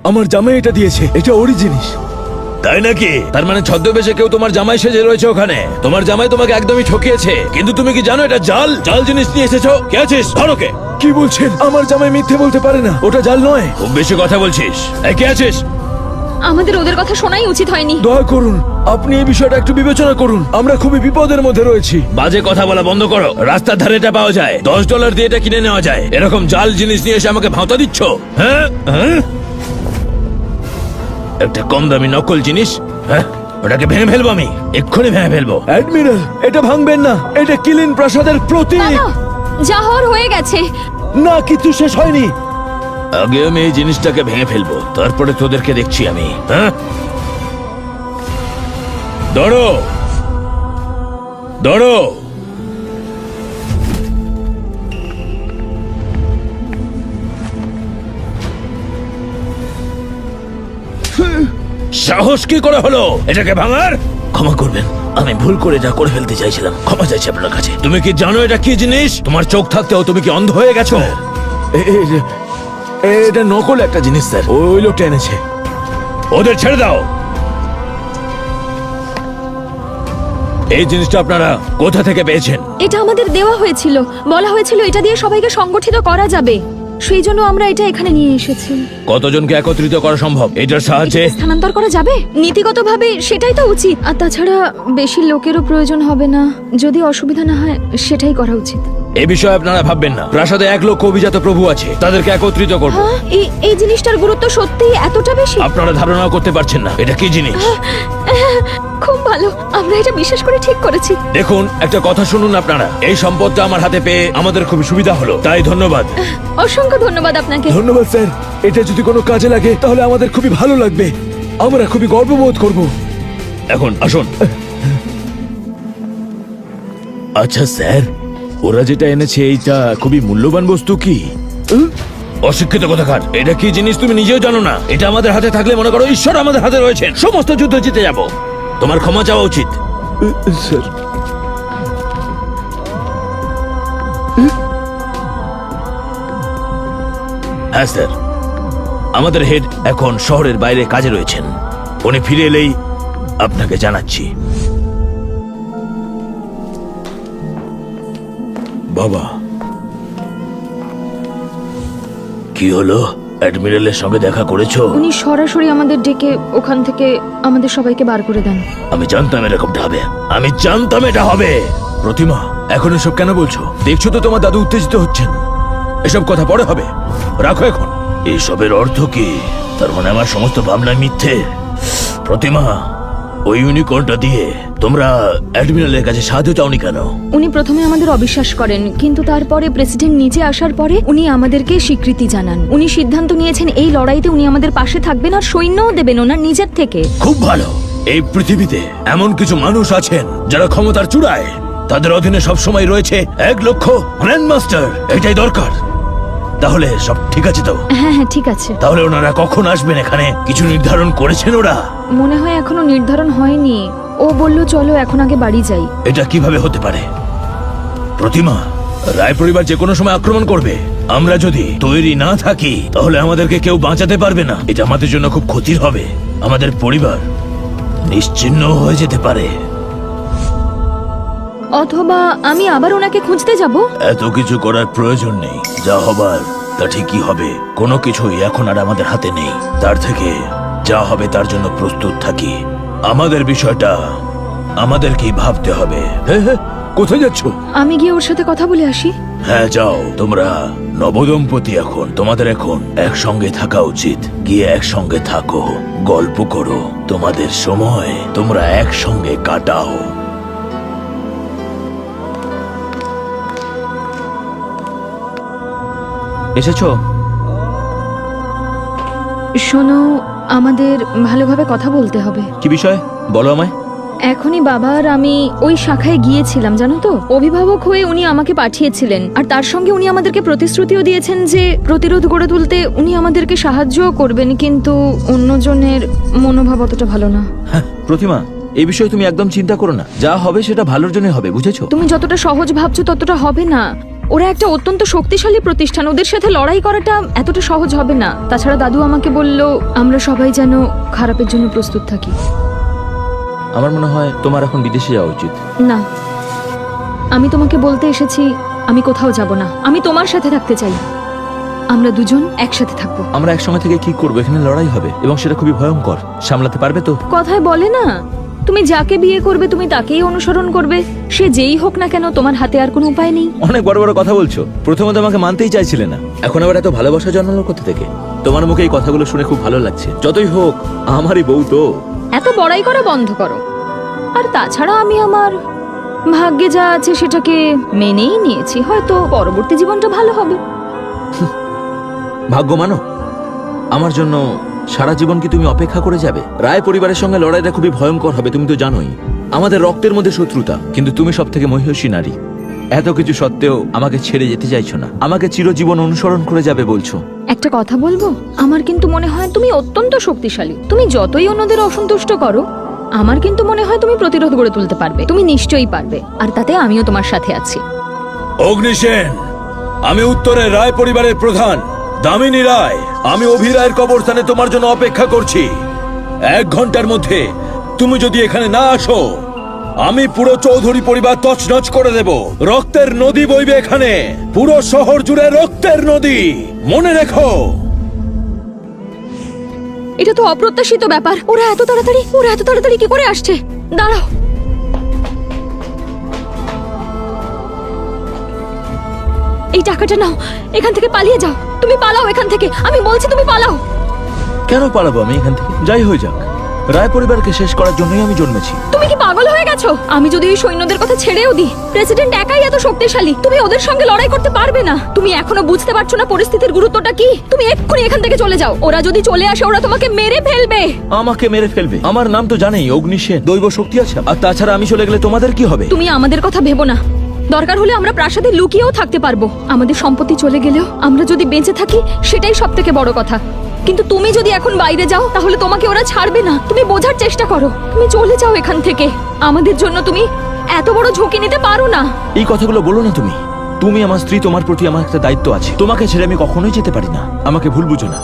আমার জামাই এটা দিয়েছে, এটা ওরই জিনিস। তাই নাকি? তার মানে ছদ্মবেশে কেউ তোমার জামাই সেজে রয়েছে ওখানে। তোমার জামাই তোমাকে একদমই ঠকিয়েছে। কিন্তু তুমি কি জানো এটা জাল জাল জিনিস নিয়ে এসেছো? কে আছিস? ধরো কে। কি বলছেন? আমার জামাই মিথ্যে বলতে পারে না, ওটা জাল নয়। খুব বেশি কথা বলছিস। এই কে আছিস? আমাদের ওদের কথা শোনাই উচিত হয়নি। দয়া করুন, আপনি এই বিষয়টা একটু বিবেচনা করুন। আমরা খুবই বিপদের মধ্যে রয়েছি। বাজে কথা বলা বন্ধ করো। রাস্তার ধারে এটা পাওয়া যায়, $10 দিয়ে এটা কিনে নেওয়া যায়। এরকম জাল জিনিস নিয়ে এসে আমাকে ভাঁতা দিচ্ছ? হ্যাঁ হ্যাঁ, একটা কম দামি নকল জিনিস। হ্যাঁ, ওটাকে ভেঙে ফেলবো আমি, এক্ষুনি ভেঙে ফেলবো। অ্যাডমিরাল, এটা ভাঙবেন না, এটা কিলিন প্রাসাদের প্রতীক। বাবা, যা হওয়ার হয়ে গেছে। না, কিছু শেষ হয়নি। আগে আমি এই জিনিসটাকে ভেঙে ফেলবো, তারপরে তোদেরকে দেখছি আমি। হ্যাঁ, ধরো ধরো। সাহস কি করে হলো এটাকে ভাঙার? ক্ষমা করবেন, আমি ভুল করে যা করে ফেলতে চাইছিলাম। ক্ষমা চাইছি আপনার কাছে। তুমি কি জানো এটা কি জিনিস? তোমার চোখ থাকতেও তুমি কি অন্ধ হয়ে গেছো? এটা নকল একটা জিনিস স্যার, ওই লোকটা এনেছে। ওদের ছেড়ে দাও। এই জিনিসটা আপনারা কোথা থেকে পেয়েছেন? এটা আমাদের দেওয়া হয়েছিল, বলা হয়েছিল এটা দিয়ে সবাইকে সংগঠিত করা যাবে। সেই জন্য আমরা এটা এখানে নিয়ে এসেছি। কতজনকে একত্রিত করা সম্ভব এটার সাহায্যে? স্থানান্তর করা যাবে নীতিগতভাবে, সেটাই তো উচিত। আর তাছাড়া বেশি লোকেরও প্রয়োজন হবে না। যদি অসুবিধা না হয় সেটাই করা উচিত। এই বিষয়ে আপনারা ভাববেন না। প্রাসাদে 1 লক্ষ অভিজাত প্রভু আছে, তাদেরকে একত্রিত করব। হ্যাঁ, এই জিনিসটার গুরুত্ব সত্যিই এতটা বেশি? আপনারা ধারণাও করতে পারছেন না এটা কি জিনিস। খুব ভালো, আমরা এটা বিশ্বাস করে ঠিক করেছি। দেখুন, একটা কথা শুনুন আপনারা। এই সম্পদটা আমার হাতে পেয়ে আমাদের খুব সুবিধা হলো, তাই ধন্যবাদ। অসংখ্য ধন্যবাদ আপনাকে। ধন্যবাদ স্যার, এটা যদি কোনো কাজে লাগে তাহলে আমাদের খুবই ভালো লাগবে। আমরা খুবই গর্ববোধ করব। এখন আসুন। আচ্ছা স্যার, ওরা যেটা এনেছে এইটা খুবই মূল্যবান বস্তু কি? অশিক্ষিত কোথাকার, এটা কি জিনিস তুমি নিজেও জানো না? এটা আমাদের হাতে থাকলে মনে করো ঈশ্বর আমাদের হাতে রয়েছেন, সমস্ত যুদ্ধ জিতে যাব। তোমার ক্ষমা চাওয়া উচিত। স্যার, হ্যাঁ স্যার, আমাদের হেড এখন শহরের বাইরে কাজে রয়েছেন। উনি ফিরে এলেই আপনাকে জানাচ্ছি। বাবা, কি হলো? অ্যাডমিরালের সঙ্গে দেখা করেছো? উনি সরাসরি আমাদের ডেকে ওখান থেকে আমাদের সবাইকে বার করে দেন। আমি জানতাম এরকমটা হবে, আমি জানতাম এটা হবে। প্রতিমা, এখন এসব কেন বলছো? দেখছো তো তোমার দাদু উত্তেজিত হচ্ছেন। এসব কথা পরে হবে, রাখো এখন। এসবের অর্থ কি? তার মানে আমার সমস্ত ভাবনা মিথ্যে? প্রতিমা, ওই ইউনিকর্নটা দিয়ে তোমরা অ্যাডমিরালের কাছে সাহায্য চাওনি কেন? উনি প্রথমে আমাদের অবিশ্বাস করেন, কিন্তু তারপরে প্রেসিডেন্ট নিচে আসার পরে উনি আমাদেরকে স্বীকৃতি জানান। উনি সিদ্ধান্ত নিয়েছেন এই লড়াইতে উনি আমাদের পাশে থাকবেন আর সৈন্যও দেবেন ওনার নিজের থেকে। খুব ভালো। এই পৃথিবীতে এমন কিছু মানুষ আছেন যারা ক্ষমতার চূড়ায়, তাদের অধীনে সবসময় রয়েছে 1 লক্ষ গ্র্যান্ড মাস্টার। এটাই দরকার। তাহলে সব ঠিক আছে তো? হ্যাঁ হ্যাঁ, ঠিক আছে। তাহলে ওনারা কখন আসবেন এখানে? কিছু নির্ধারণ করেছেন ওরা? মনে হয় এখনো নির্ধারণ হয়নি। ও বলল চলো এখন আগে বাড়ি যাই। এটা কিভাবে হতে পারে? প্রতিমা, রায় পরিবার যে কোনো সময় আক্রমণ করবে। আমরা যদি তৈরি না থাকি তাহলে আমাদেরকে কেউ বাঁচাতে পারবে না। এটা আমাদের জন্য খুব ক্ষতির হবে। আমাদের পরিবার নিশ্চিহ্ন হয়ে যেতে পারে। অথবা আমি আবার ওনাকে খুঁজতে যাব। এত কিছু করার প্রয়োজন নেই। যা হবার তা ঠিকই হবে। কোনো কিছুই এখন আর আমাদের হাতে নেই। তার থেকে যা হবে তার জন্য প্রস্তুত থাকি। আমাদের বিষয়টা আমাদেরকেই ভাবতে হবে। হ্যাঁ হ্যাঁ, কোথায় যাচ্ছ? আমি গিয়ে ওর সাথে কথা বলে আসি। হ্যাঁ যাও, তোমরা নবদম্পতি, এখন তোমাদের এখন একসঙ্গে থাকা উচিত। গিয়ে একসঙ্গে থাকো, গল্প করো, তোমাদের সময় তোমরা একসঙ্গে কাটাও। এসেছো? শোনো, আমাদের ভালোভাবে কথা বলতে হবে। কি বিষয় বলো আমায়। এখনই বাবা আর আমি ওই শাখায় গিয়েছিলাম, জানো তো। অভিভাবক হয়ে উনি আমাকে পাঠিয়েছিলেন, আর তার সঙ্গে উনি আমাদেরকে প্রতিশ্রুতিও দিয়েছেন যে প্রতিরোধ গড়ে তুলতে উনি আমাদেরকে সাহায্যও করবেন। কিন্তু অন্যজনের মনোভাব অতটা ভালো না। হ্যাঁ প্রতিমা, এই বিষয়ে তুমি একদম চিন্তা করো না। যা হবে সেটা ভালোর জন্য হবে, বুঝেছো? তুমি যতটা সহজ ভাবছো ততটা হবে না। ওরা একটা অত্যন্ত শক্তিশালী প্রতিষ্ঠান, ওদের সাথে লড়াই করাটা এতটা সহজ হবে না। তাছাড়া দাদু আমাকে বলল আমরা সবাই যেন খারাপের জন্য প্রস্তুত থাকি। আমার মনে হয় তোমার এখন বিদেশে যাওয়া উচিত। না, আমি তোমাকে বলতে এসেছি আমি কোথাও যাব না, আমি তোমার সাথে থাকতে চাই। আমরা দুজন একসাথে থাকবো। আমরা একসঙ্গে থেকে কি করবো? এখানে লড়াই হবে এবং সেটা খুবই ভয়ঙ্কর। সামলাতে পারবে তো? কথায় বলে না, তুমি যাকে বিয়ে করবে তুমি তাকেই অনুসরণ করবে, সে যেই হোক না কেন, তোমার হাতে আর কোনো উপায় নেই। অনেক বড় বড় কথা বলছো। প্রথমে আমাকে মানতেই চাইছিলে না, এখন আবার এত ভালোবাসা জন্মালো কোথা থেকে? তোমার মুখে এই কথাগুলো শুনে খুব ভালো লাগছে। যতই হোক আমারই বউ তো। এত বড়াই করা বন্ধ করো। আর তাছাড়া আমি আমার ভাগ্যে যা আছে সেটাকে মেনেই নিয়েছি, হয়তো পরবর্তী জীবনটা ভালো হবে। ভাগ্য মানো, আমার জন্য সারা জীবন কি তুমি অপেক্ষা করে যাবে? রায় পরিবারের সঙ্গে লড়াইটা খুবই ভয়ঙ্কর হবে, তুমি তো জানোই। আমাদের রক্তের মধ্যে শত্রুতা, কিন্তু তুমি সব থেকে মহিষী নারী। এত কিছু সত্ত্বেও আমাকে ছেড়ে যেতে চাইছো না, আমাকে চিরজীবন অনুসরণ করে যাবে বলছো। একটা কথা বলবো, আমার কিন্তু মনে হয় তুমি অত্যন্ত শক্তিশালী। তুমি যতই অন্যদের অসন্তুষ্ট করো, আমার কিন্তু মনে হয় তুমি প্রতিরোধ গড়ে তুলতে পারবে। তুমি নিশ্চয়ই পারবে, আর তাতে আমিও তোমার সাথে আছি। অগ্নিসেন, আমি উত্তরের রায় পরিবারের প্রধান দামিনী রায়। আমি অভিরায়ের কবরস্থানে তোমার জন্য অপেক্ষা করছি। 1 ঘন্টার মধ্যে তুমি যদি এখানে না আসো, আমি পুরো চৌধুরী পরিবার তছনছ করে দেব। রক্তের নদী বইবে এখানে, পুরো শহর জুড়ে রক্তের নদী, মনে রেখো। এটা তো অপ্রত্যাশিত ব্যাপার। ওরা এত তাড়াতাড়ি কি করে আসছে? দাঁড়াও, এই টাকাটা নাও, এখান থেকে পালিয়ে যাও। তুমি পালাও এখান থেকে, আমি বলছি তুমি পালাও। কেন পালাবো আমি এখান থেকে? যাই হয়ে যাক, রায় পরিবারকে শেষ করার জন্যই আমি জন্মেছি। তুমি কি পাগল হয়ে গেছো? আমি যদি ওই সৈন্যদের কথা ছেড়েও দিই, প্রেসিডেন্ট একাই এত শক্তিশালী, তুমি ওদের সঙ্গে লড়াই করতে পারবে না। তুমি এখনো বুঝতে পারছো না পরিস্থিতির গুরুত্বটা কি? তুমি এক্ষুনি এখান থেকে চলে যাও। ওরা যদি চলে আসে, ওরা তোমাকে মেরে ফেলবে। আমাকে মেরে ফেলবে? আমার নাম তো জানেই, অগ্নিসেন। দৈব শক্তি আছে। আর তাছাড়া আমি চলে গেলে তোমাদের কি হবে? তুমি আমাদের কথা ভেবো না। দরকার হলে আমরা প্রাসাদে লুকিয়েও থাকতে পারবো। আমাদের সম্পত্তি চলে গেলেও আমরা যদি বেঁচে থাকি, সেটাই সব থেকে বড় কথা। কিন্তু তুমি যদি এখন বাইরে যাও, তাহলে তোমাকে ওরা ছাড়বে না। তুমি বোঝার চেষ্টা করো, তুমি চলে যাও এখান থেকে। আমাদের জন্য তুমি এত বড় ঝুঁকি নিতে পারো না। এই কথাগুলো বলো না তুমি। তুমি আমার স্ত্রী, তোমার প্রতি আমার একটা দায়িত্ব আছে। তোমাকে ছেড়ে আমি কখনোই যেতে পারি না। আমাকে ভুল বুঝো না।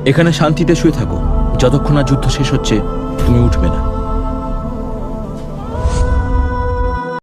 এখানে শান্তিতে শুয়ে থাকো, যতক্ষণ না যুদ্ধ শেষ হচ্ছে তুমি উঠবে না।